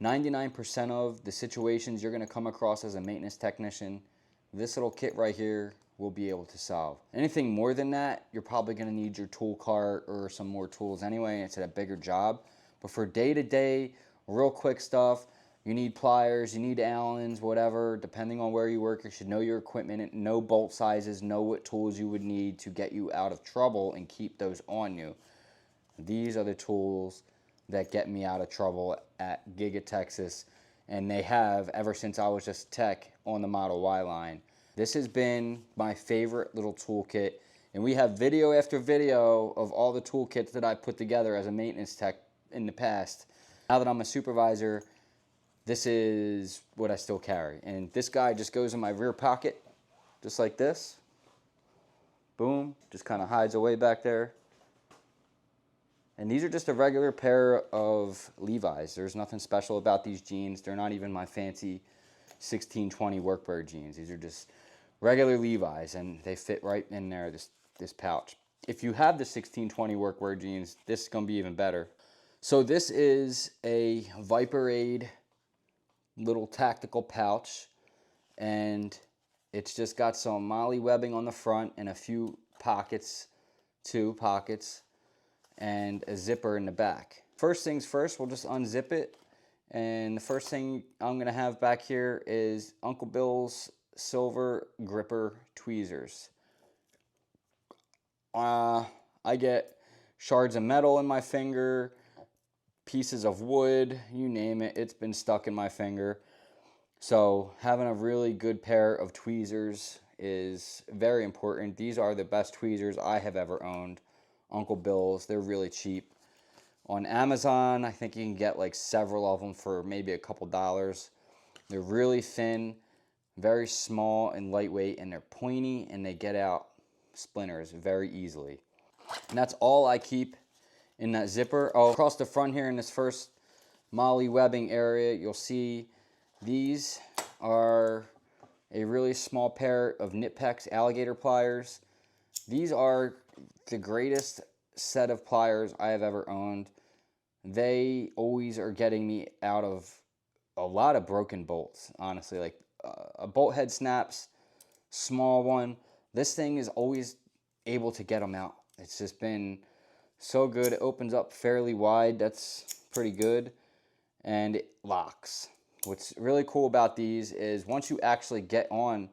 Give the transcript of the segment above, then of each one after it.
99% of the situations you're going to come across as a maintenance technician, this little kit right here will be able to solve. Anything more than that, you're probably going to need your tool cart or some more tools anyway. It's a bigger job. But for day-to-day, real quick stuff, you need pliers, you need Allens, whatever. Depending on where you work, you should know your equipment, know bolt sizes, know what tools you would need to get you out of trouble and keep those on you. These are the tools that get me out of trouble at Giga, Texas, and they have ever since I was just tech on the Model Y line. This has been my favorite little toolkit, and we have video after video of all the toolkits that I put together as a maintenance tech in the past. Now that I'm a supervisor, this is what I still carry. And this guy just goes in my rear pocket, just like this. Boom, just kind of hides away back there. And these are just a regular pair of Levi's. There's nothing special about these jeans. They're not even my fancy 1620 workwear jeans. These are just regular Levi's, and they fit right in there, this pouch. If you have the 1620 workwear jeans, this is going to be even better. So this is a Viperade little tactical pouch, and it's just got some molly webbing on the front and a few pockets, 2 pockets, and a zipper in the back. First things first, we'll just unzip it. And the first thing I'm gonna have back here is Uncle Bill's silver gripper tweezers. I get shards of metal in my finger, pieces of wood, you name it, it's been stuck in my finger. So having a really good pair of tweezers is very important. These are the best tweezers I have ever owned. Uncle Bill's, they're really cheap. On Amazon, I think you can get like several of them for maybe a couple dollars. They're really thin, very small and lightweight, and they're pointy, and they get out splinters very easily. And that's all I keep in that zipper. Oh, across the front here in this first molly webbing area, you'll see these are a really small pair of Nipex alligator pliers. These are the greatest set of pliers I have ever owned. They always are getting me out of a lot of broken bolts, honestly. Like a bolt head snaps, small one. This thing is always able to get them out. It's just been so good. It opens up fairly wide. That's pretty good. And it locks. What's really cool about these is once you actually get on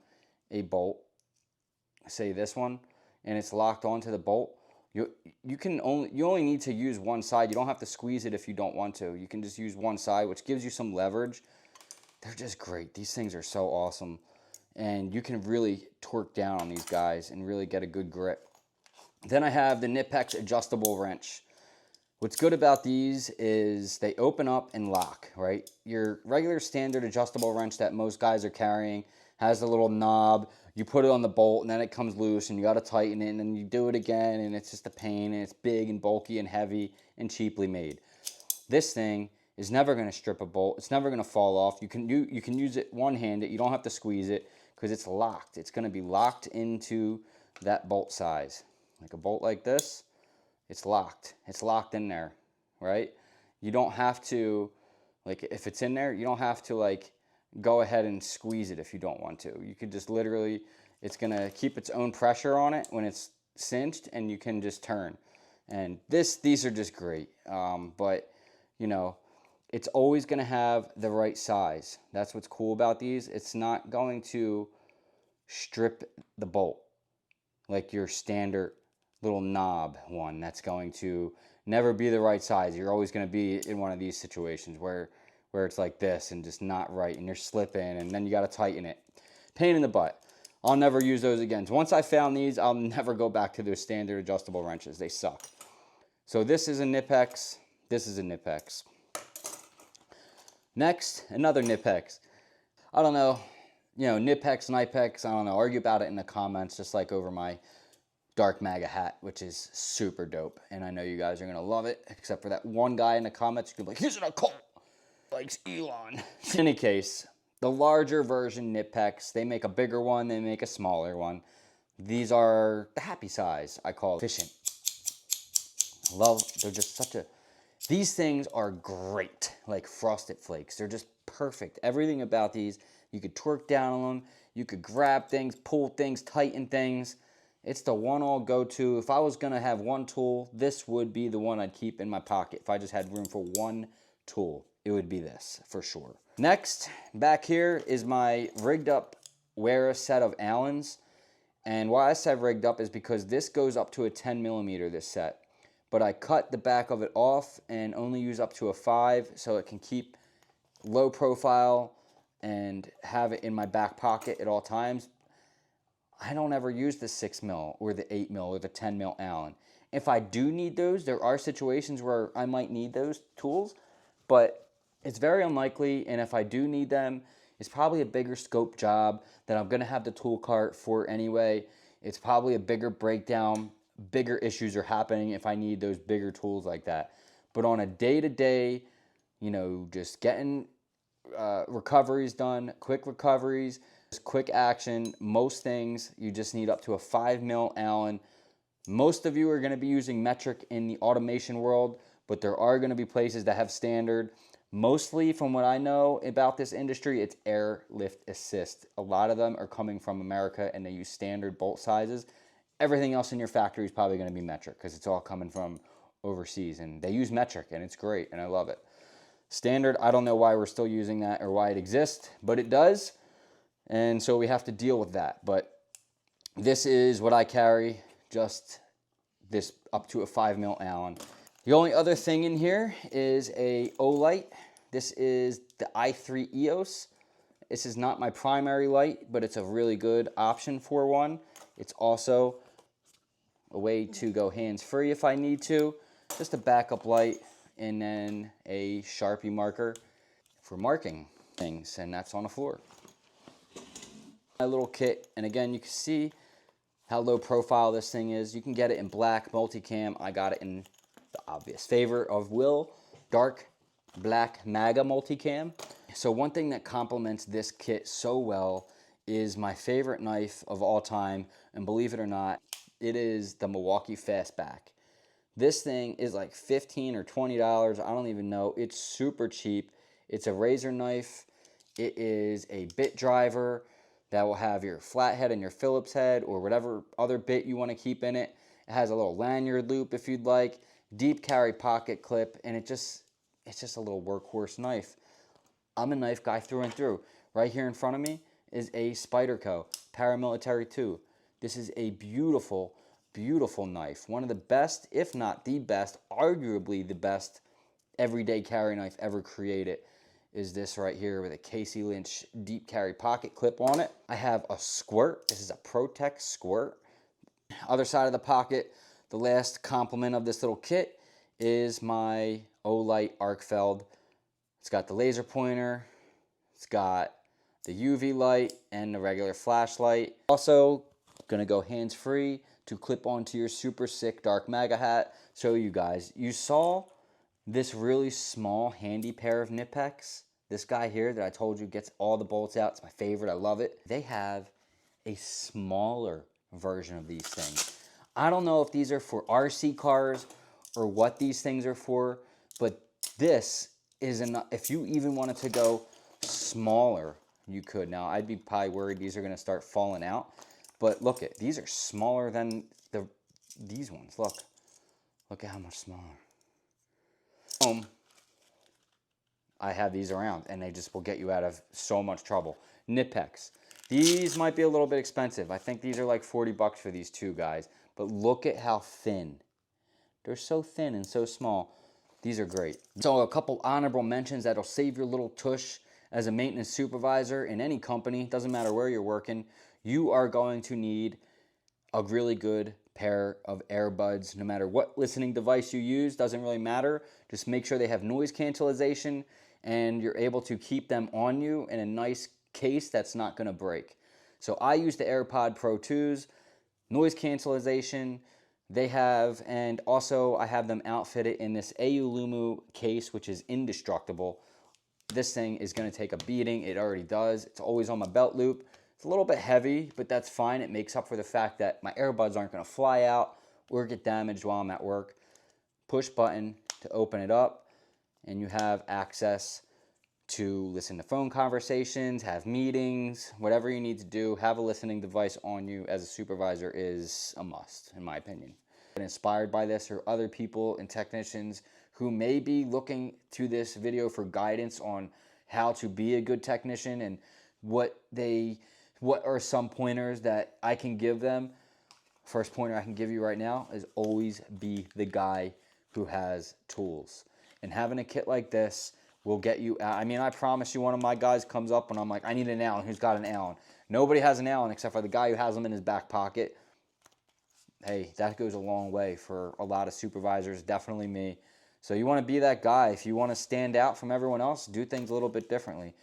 a bolt, say this one, and it's locked onto the bolt, you only need to use one side. You don't have to squeeze it if you don't want to. You can just use one side, which gives you some leverage. They're just great. These things are so awesome. And you can really torque down on these guys and really get a good grip. Then I have the Nipex adjustable wrench. What's good about these is they open up and lock, right? Your regular standard adjustable wrench that most guys are carrying has a little knob. You put it on the bolt and then it comes loose and you got to tighten it and then you do it again and it's just a pain and it's big and bulky and heavy and cheaply made. This thing is never going to strip a bolt. It's never going to fall off. You can use it one-handed. You don't have to squeeze it because it's locked. It's going to be locked into that bolt size. Like a bolt like this, it's locked. It's locked in there, right? You don't have to, like if it's in there, you don't have to like go ahead and squeeze it if you don't want to. You could just literally, it's gonna keep its own pressure on it when it's cinched and you can just turn. And these are just great. But you know, it's always gonna have the right size. That's what's cool about these. It's not going to strip the bolt like your standard little knob one. That's going to never be the right size. You're always gonna be in one of these situations where it's like this and just not right and you're slipping and then you got to tighten it. Pain in the butt. I'll never use those again. Once I found these, I'll never go back to those standard adjustable wrenches. They suck. So this is a Nipex. This is a Nipex. Next, another Nipex. I don't know, Nipex, Nipex, I don't know. Argue about it in the comments, just like over my Dark MAGA hat, which is super dope. And I know you guys are going to love it, except for that one guy in the comments who's going to be like, he's in a cult. Likes Elon. In any case, the larger version Nipex, they make a bigger one, they make a smaller one. These are the happy size, I call it. Efficient. They're just such a These things are great, like Frosted Flakes. They're just perfect. Everything about these, you could twerk down on them, you could grab things, pull things, tighten things. It's the one all go-to. If I was gonna have one tool, this would be the one I'd keep in my pocket. If I just had room for one tool, it would be this for sure. Next, back here is my rigged up Wera set of Allens. And why I said rigged up is because this goes up to a 10 millimeter, this set. But I cut the back of it off and only use up to a 5 so it can keep low profile and have it in my back pocket at all times. I don't ever use the 6 mil or the 8 mil or the 10 mil Allen. If I do need those, there are situations where I might need those tools, but it's very unlikely, and if I do need them, it's probably a bigger scope job that I'm gonna have the tool cart for anyway. It's probably a bigger breakdown, bigger issues are happening if I need those bigger tools like that. But on a day-to-day, you know, just getting recoveries done, quick recoveries, quick action, most things, you just need up to a 5 mil Allen. Most of you are gonna be using metric in the automation world, but there are gonna be places that have standard. Mostly from what I know about this industry, it's air lift assist. A lot of them are coming from America and they use standard bolt sizes. Everything else in your factory is probably going to be metric because it's all coming from overseas, and they use metric and it's great and I love it. Standard, I don't know why we're still using that or why it exists, but it does, and so we have to deal with that. But this is what I carry, just this up to a 5 mil Allen. The only other thing in here is a OITE. This is the i3 EOS. This is not my primary light, but it's a really good option for one. It's also a way to go hands-free if I need to. Just a backup light and then a Sharpie marker for marking things, and that's on the floor. My little kit, and again, you can see how low profile this thing is. You can get it in black multicam. I got it in the obvious favorite of Will, dark black MAGA multicam. So one thing that complements this kit so well is my favorite knife of all time, and believe it or not, it is the Milwaukee Fastback. This thing is like $15 or $20, I don't even know. It's super cheap. It's a razor knife. It is a bit driver that will have your flathead and your Phillips head or whatever other bit you want to keep in it. It has a little lanyard loop if you'd like, deep carry pocket clip, and it's just a little workhorse knife. I'm a knife guy through and through. Right here in front of me is a Spyderco Paramilitary 2. This is a beautiful, beautiful knife. One of the best, if not the best, arguably the best everyday carry knife ever created is this right here with a Casey Lynch deep carry pocket clip on it. I have a squirt. This is a Protect squirt. Other side of the pocket, the last complement of this little kit is my OITE Arkfeld. It's got the laser pointer, it's got the UV light and the regular flashlight. Also, gonna go hands-free to clip onto your super sick dark MAGA hat. So you guys, you saw this really small handy pair of Nipex. This guy here that I told you gets all the bolts out. It's my favorite, I love it. They have a smaller version of these things. I don't know if these are for RC cars or what these things are for, but this is enough. If you even wanted to go smaller, you could. Now, I'd be probably worried these are gonna start falling out, but look at, these are smaller than these ones. Look at how much smaller. I have these around and they just will get you out of so much trouble. Nipex. These might be a little bit expensive. I think these are like 40 bucks for these two guys, but look at how thin. They're so thin and so small. These are great. So a couple honorable mentions that'll save your little tush as a maintenance supervisor in any company. Doesn't matter where you're working. You are going to need a really good pair of earbuds. No matter what listening device you use, doesn't really matter. Just make sure they have noise cancellation and you're able to keep them on you in a nice case that's not going to break. So I use the AirPod Pro 2s, noise cancellation they have, and also I have them outfitted in this Aulumu case, which is indestructible. This thing is going to take a beating. It already does. It's always on my belt loop. It's a little bit heavy, but that's fine. It makes up for the fact that my earbuds aren't going to fly out or get damaged while I'm at work. Push button, to open it up, and you have access to listen to phone conversations, have meetings, whatever you need to do. Have a listening device on you as a supervisor is a must, in my opinion. Been inspired by this, or other people and technicians who may be looking to this video for guidance on how to be a good technician and what are some pointers that I can give them. First pointer I can give you right now is always be the guy who has tools. And having a kit like this will get you out. I mean, I promise you, one of my guys comes up and I'm like, I need an Allen. Who's got an Allen? Nobody has an Allen except for the guy who has them in his back pocket. Hey, that goes a long way for a lot of supervisors, definitely me. So you want to be that guy. If you want to stand out from everyone else, do things a little bit differently.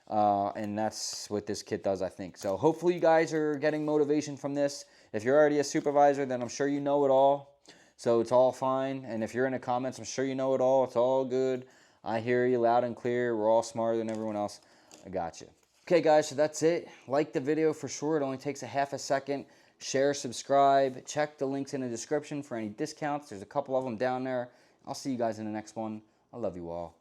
And that's what this kit does, I think. So hopefully you guys are getting motivation from this. If you're already a supervisor, then I'm sure you know it all. So it's all fine. And if you're in the comments, I'm sure you know it all. It's all good. I hear you loud and clear. We're all smarter than everyone else. I got you. Okay, guys, so that's it. Like the video for sure. It only takes a half a second. Share, subscribe. Check the links in the description for any discounts. There's a couple of them down there. I'll see you guys in the next one. I love you all.